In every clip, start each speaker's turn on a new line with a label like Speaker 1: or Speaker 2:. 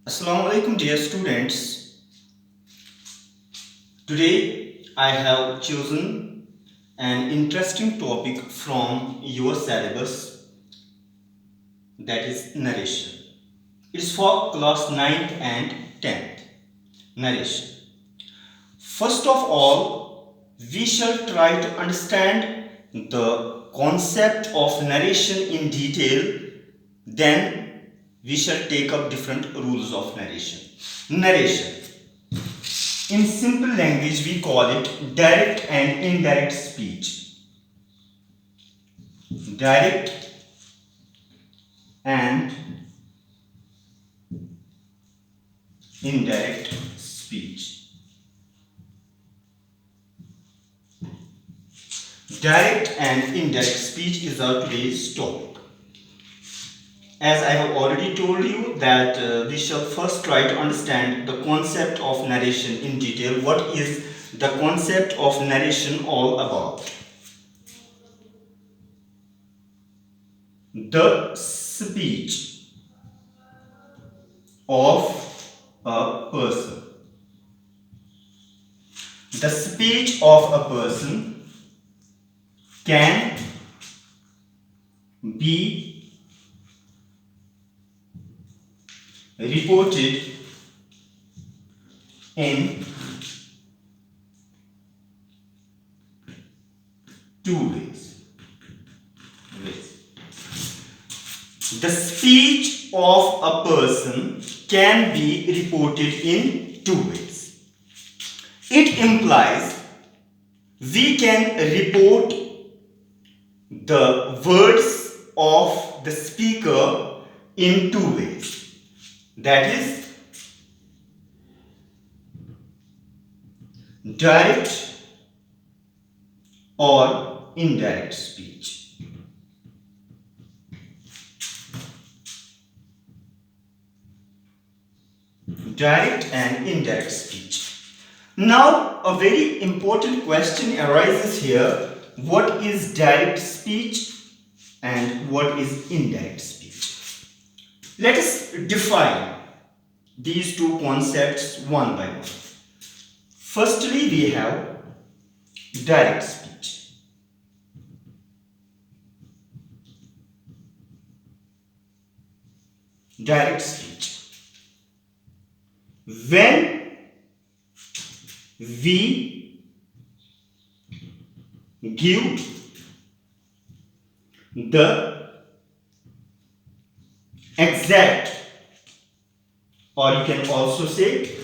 Speaker 1: Assalamu alaikum dear students. Today I have chosen an interesting topic from your syllabus, that is narration. It's for class 9th and 10th. Narration. First of all, we shall try to understand the concept of narration in detail. Then we shall take up different rules of narration. Narration. In simple language, we call it direct and indirect speech. Direct and indirect speech. Direct and indirect speech is our today's topic. As I have already told you that we shall first try to understand the concept of narration in detail. What is the concept of narration all about? The speech of a person. The speech of a person can be reported in two ways. The speech of a person can be reported in two ways. It implies we can report the words of the speaker in two ways. That is direct or indirect speech. Direct and indirect speech. Now, a very important question arises here. What is direct speech and what is indirect speech? Let us define these two concepts one by one. Firstly, we have direct speech. Direct speech. When we give the exact, or you can also say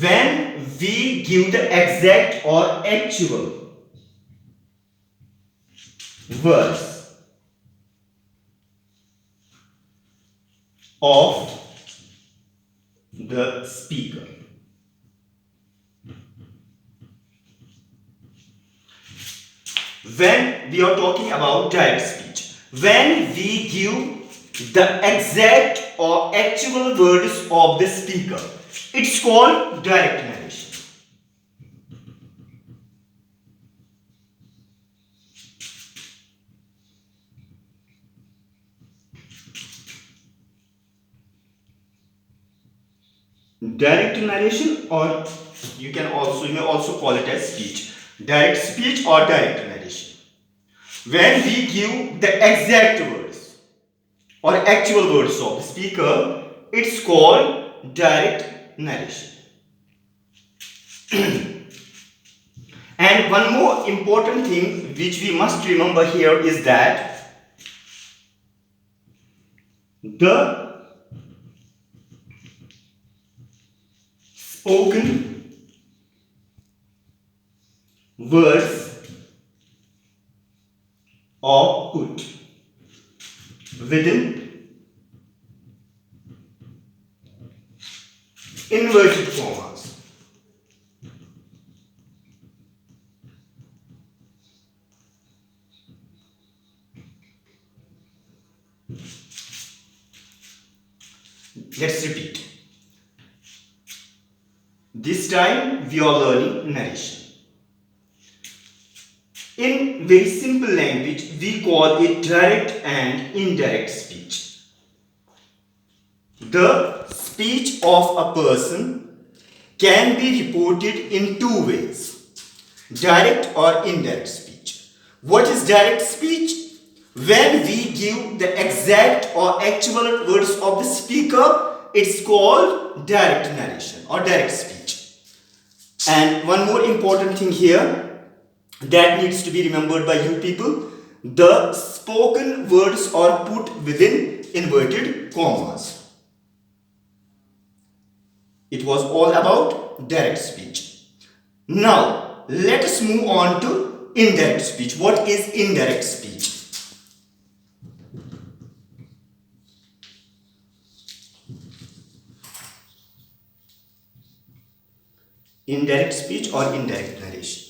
Speaker 1: when we give the exact or actual words of the speaker. When we are talking about direct speech, when we give the exact or actual words of the speaker, it's called direct narration. Direct narration, or you may also call it as speech. Direct speech or direct narration. When we give the exact words or actual words of the speaker, it's called direct narration. And one more important thing which we must remember here is that the spoken words are put within inverted commas. Let's repeat. This time we are learning narration. In very simple language, we call it direct and indirect speech. The speech of a person can be reported in two ways, direct or indirect speech. What is direct speech? When we give the exact or actual words of the speaker, it's called direct narration or direct speech. And one more important thing here that needs to be remembered by you people, the spoken words are put within inverted commas. It was all about direct speech. Now, let us move on to indirect speech. What is indirect speech? Indirect speech or indirect narration.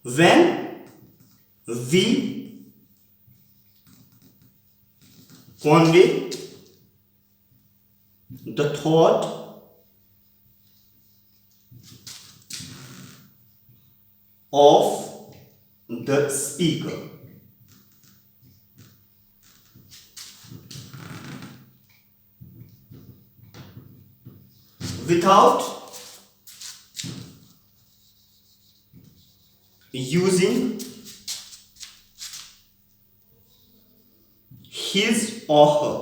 Speaker 1: When we convey the thought of the speaker without using his or her.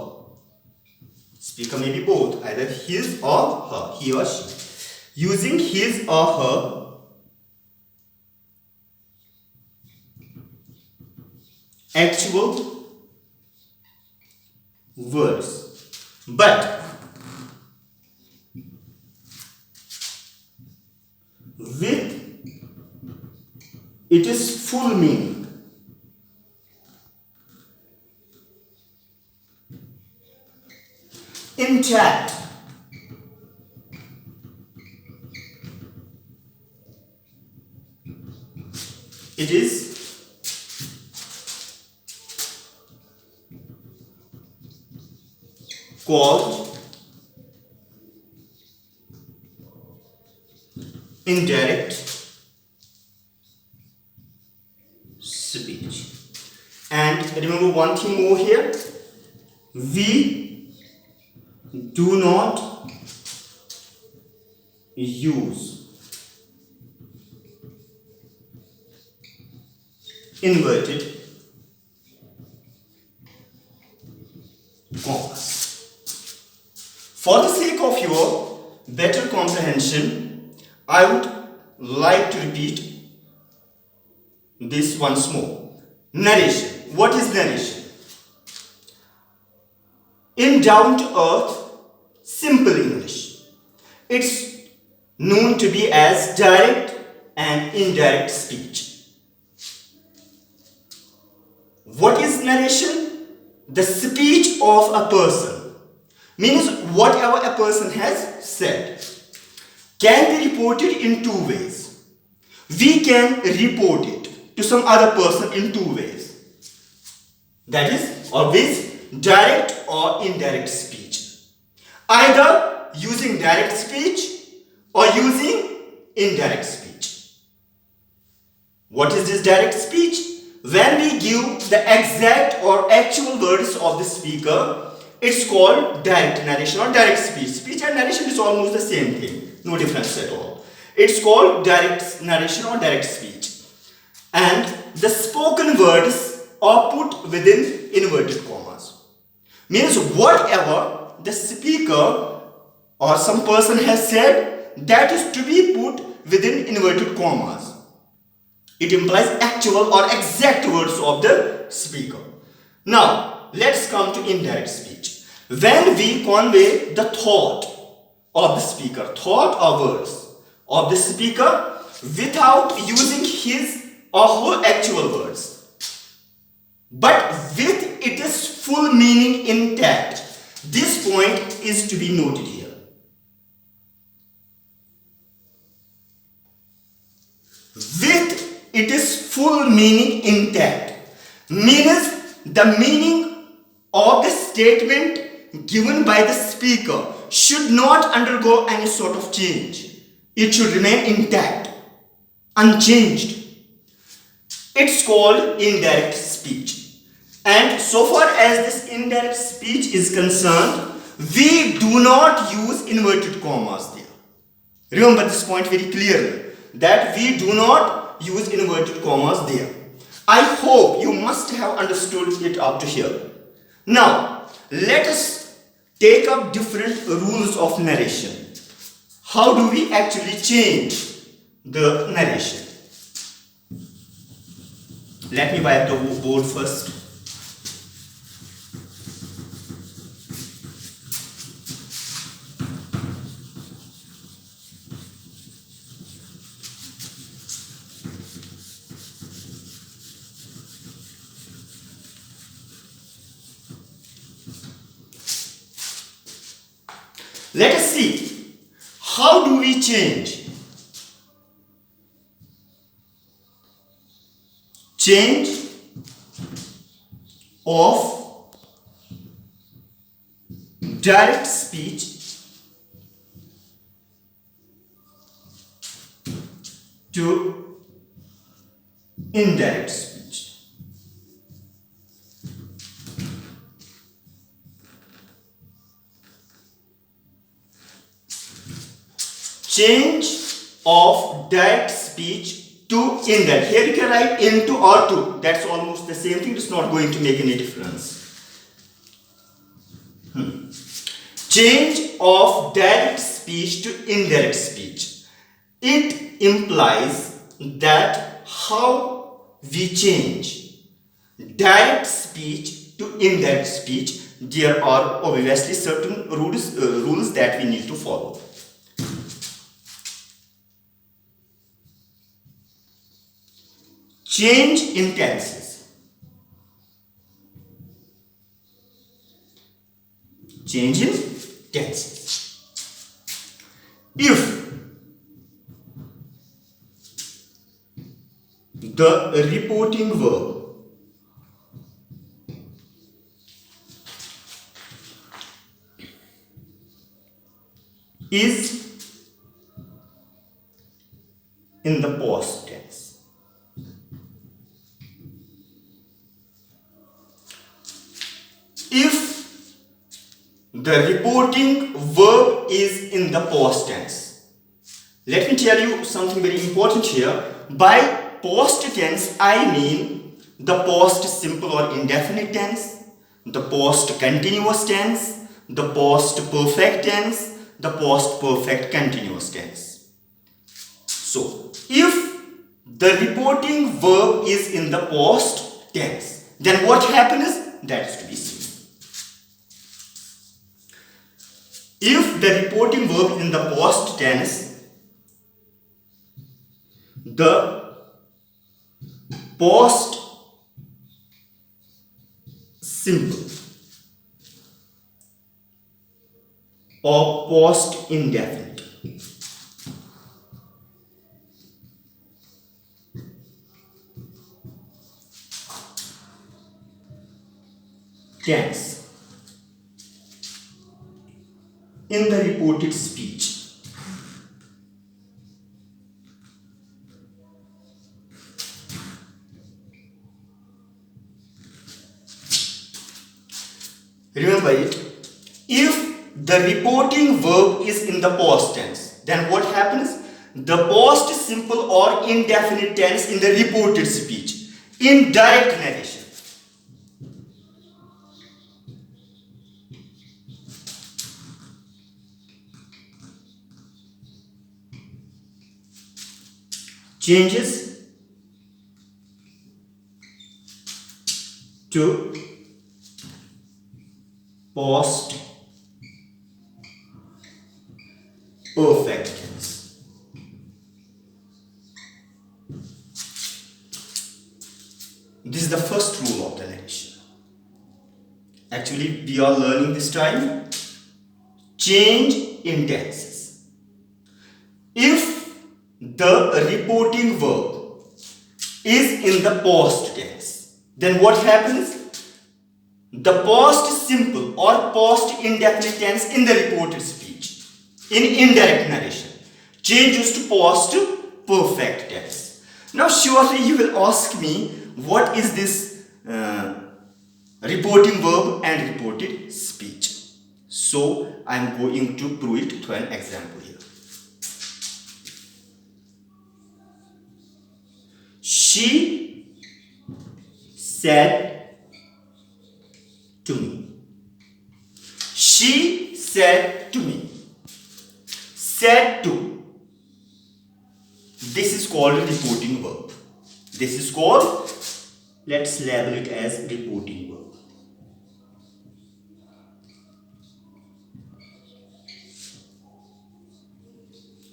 Speaker 1: Speaker may be both, either his or her, he or she. Using his or her actual words, but with its full meaning. Intact. It is called indirect speech. And remember one thing more here, we do not use inverted commas. For the sake of your better comprehension, I would like to repeat this once more. Narration. What is narration? In down to earth, simple English, it's known to be as direct and indirect speech. What is narration? The speech of a person, means whatever a person has said, can be reported in two ways. We can report it to some other person in two ways. That is always direct or indirect speech. Either using direct speech or using indirect speech. What is this direct speech? When we give the exact or actual words of the speaker, it's called direct narration or direct speech. Speech and narration is almost the same thing, no difference at all. It's called direct narration or direct speech. And the spoken words are put within inverted commas. Means whatever the speaker or some person has said, that is to be put within inverted commas. It implies actual or exact words of the speaker. Now, let's come to indirect speech. When we convey the thought of the speaker, thought or words of the speaker without using his or her actual words, but with its full meaning intact. This point is to be noted here. With its full meaning intact means the meaning of the statement given by the speaker should not undergo any sort of change. It should remain intact, unchanged. It's called indirect speech. speech. And so far as this indirect speech is concerned, we do not use inverted commas there. Remember this point very clearly, that we do not use inverted commas there. I hope you must have understood it up to here. Now, let us take up different rules of narration. How do we actually change the narration? Let me wipe the board first. Let us see, how do we change? Change of direct speech to indirect speech. Change of direct speech to indirect. Here you can write into or to. That's almost the same thing. It's not going to make any difference. Change of direct speech to indirect speech. It implies that how we change direct speech to indirect speech, there are obviously certain rules that we need to follow. Change in tenses. Change in tenses. If the reporting verb is in the past tense, if the reporting verb is in the past tense. Let me tell you something very important here. By past tense, I mean the past simple or indefinite tense, the past continuous tense, the past perfect tense, the past perfect continuous tense. So, if the reporting verb is in the past tense, then what happens? That's to be seen. If the reporting verb in the past tense, the past simple or past indefinite tense in the reported speech, remember it, if the reporting verb is in the past tense, then what happens? The past simple or indefinite tense in the reported speech, in direct narration, changes to past perfect tense. This is the first rule of the narration. Actually, we are learning this time change in tenses. If the reporting verb is in the past tense, then what happens? The past simple or past indefinite tense in the reported speech, in indirect narration, changes to past perfect tense. Now surely you will ask me, what is this reporting verb and reported speech. So I am going to prove it through an example here. She said to me. She said to me. Said to. This is called reporting verb. This is called, let's label it as reporting verb.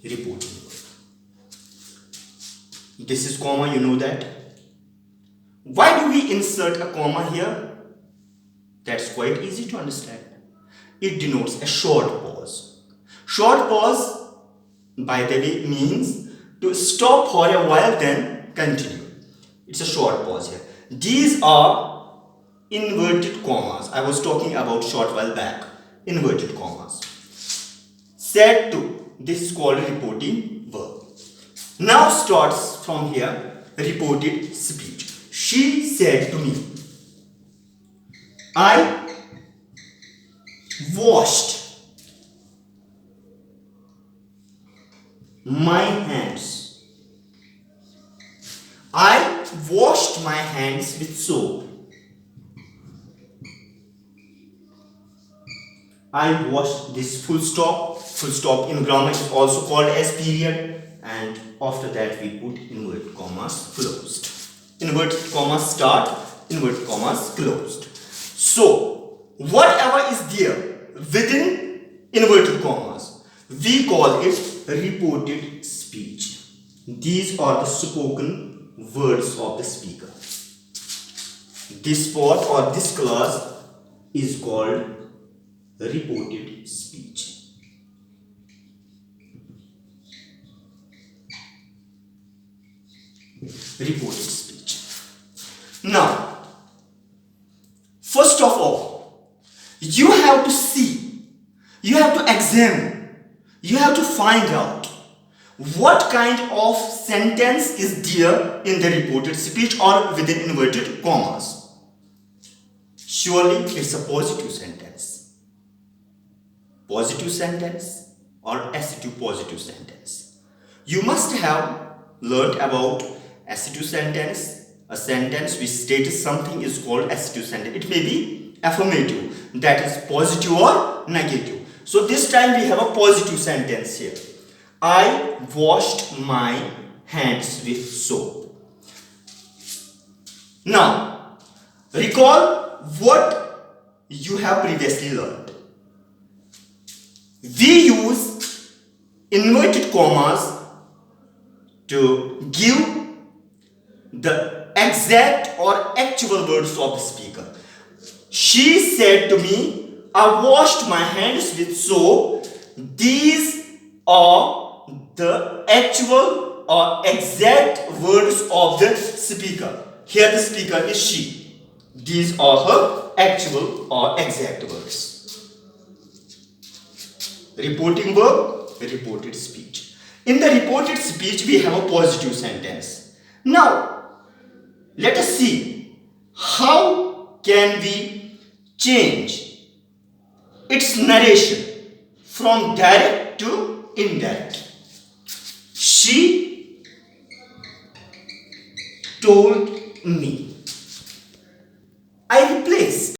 Speaker 1: Reporting verb. This is comma, you know that. Why do we insert a comma here? That's quite easy to understand. It denotes a short pause. Short pause, by the way, means to stop for a while then continue. It's a short pause here. These are inverted commas. I was talking about short while back. Inverted commas. Said to. This is called reporting verb. Now starts from here reported speech. She said to me, I washed my hands. I washed my hands with soap. I washed this full stop. Full stop in grammar is also called as period, and after that we put inverted commas closed. Inverted commas start, inverted commas closed. So whatever is there within inverted commas, we call it reported speech. These are the spoken words of the speaker. This part or this class is called reported speech. Reported speech. Now, first of all, you have to see, you have to examine, you have to find out what kind of sentence is there in the reported speech or within inverted commas. Surely it's a positive sentence. Positive sentence or active positive sentence. You must have learned about active sentence. A sentence which states something is called active sentence. It may be affirmative, that is positive or negative. So this time we have a positive sentence here. I washed my hands with soap. Now, recall what you have previously learned. We use inverted commas to give the exact or actual words of the speaker. She said to me, I washed my hands with soap. These are the actual or exact words of the speaker. Here the speaker is she. These are her actual or exact words. Reporting verb, reported speech. In the reported speech, we have a positive sentence. Now, let us see how can we change its narration from direct to indirect. She told me. I replaced